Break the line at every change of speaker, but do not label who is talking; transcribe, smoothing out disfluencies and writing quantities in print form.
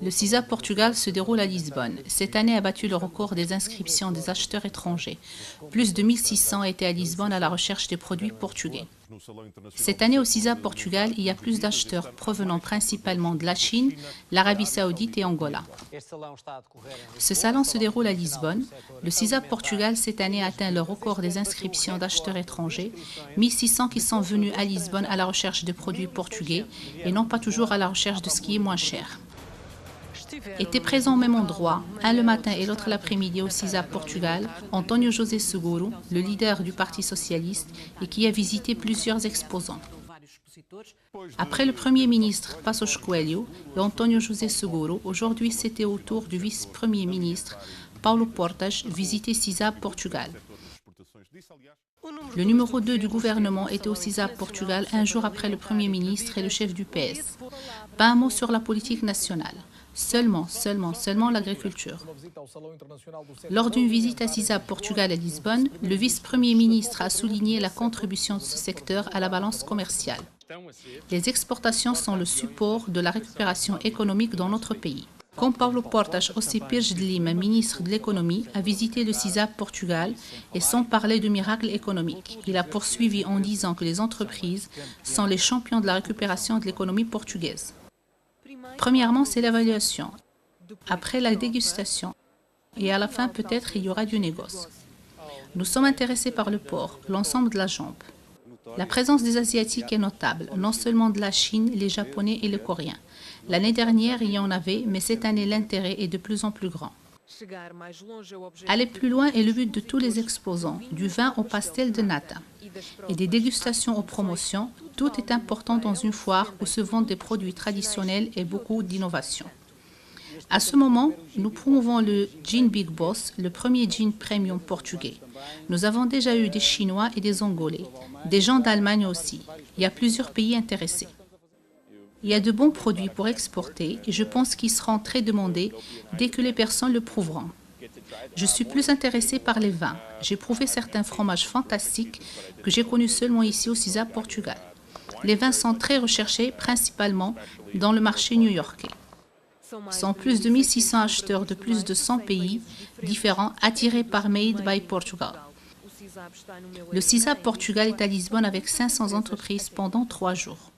Le CISA Portugal se déroule à Lisbonne. Cette année a battu le record des inscriptions des acheteurs étrangers. Plus de 1600 étaient à Lisbonne à la recherche des produits portugais. Cette année au CISA Portugal, il y a plus d'acheteurs provenant principalement de la Chine, l'Arabie Saoudite et Angola. Ce salon se déroule à Lisbonne. Le CISA Portugal cette année a atteint le record des inscriptions d'acheteurs étrangers, 1600 qui sont venus à Lisbonne à la recherche de produits portugais et non pas toujours à la recherche de ce qui est moins cher. Étaient présents au même endroit, un le matin et l'autre l'après-midi au CISA Portugal, António José Seguro, le leader du Parti socialiste et qui a visité plusieurs exposants. Après le Premier ministre Passos Coelho et António José Seguro, aujourd'hui c'était au tour du vice-premier ministre Paulo Portas visiter CISA Portugal. Le numéro 2 du gouvernement était au CISA Portugal un jour après le Premier ministre et le chef du PS. Pas un mot sur la politique nationale. Seulement l'agriculture. Lors d'une visite à CISA Portugal à Lisbonne, le vice-premier ministre a souligné la contribution de ce secteur à la balance commerciale. Les exportations sont le support de la récupération économique dans notre pays. Comme Paulo Portas aussi Pires de Lima, ministre de l'économie, a visité le CISA Portugal et sans parler de miracle économique. Il a poursuivi en disant que les entreprises sont les champions de la récupération de l'économie portugaise. Premièrement, c'est l'évaluation. Après la dégustation. Et à la fin, peut-être, il y aura du négoce. Nous sommes intéressés par le porc, l'ensemble de la jambe. La présence des Asiatiques est notable, non seulement de la Chine, les Japonais et les Coréens. L'année dernière, il y en avait, mais cette année, l'intérêt est de plus en plus grand. Aller plus loin est le but de tous les exposants, du vin au pastel de nata. Et des dégustations aux promotions, tout est important dans une foire où se vendent des produits traditionnels et beaucoup d'innovation. À ce moment, nous promouvons le Gin Big Boss, le premier gin premium portugais. Nous avons déjà eu des Chinois et des Angolais, des gens d'Allemagne aussi. Il y a plusieurs pays intéressés. Il y a de bons produits pour exporter et je pense qu'ils seront très demandés dès que les personnes le prouveront. Je suis plus intéressée par les vins. J'ai prouvé certains fromages fantastiques que j'ai connus seulement ici au CISA Portugal. Les vins sont très recherchés, principalement dans le marché new-yorkais. Sont plus de 1600 acheteurs de plus de 100 pays différents attirés par Made by Portugal. Le CISA Portugal est à Lisbonne avec 500 entreprises pendant 3 jours.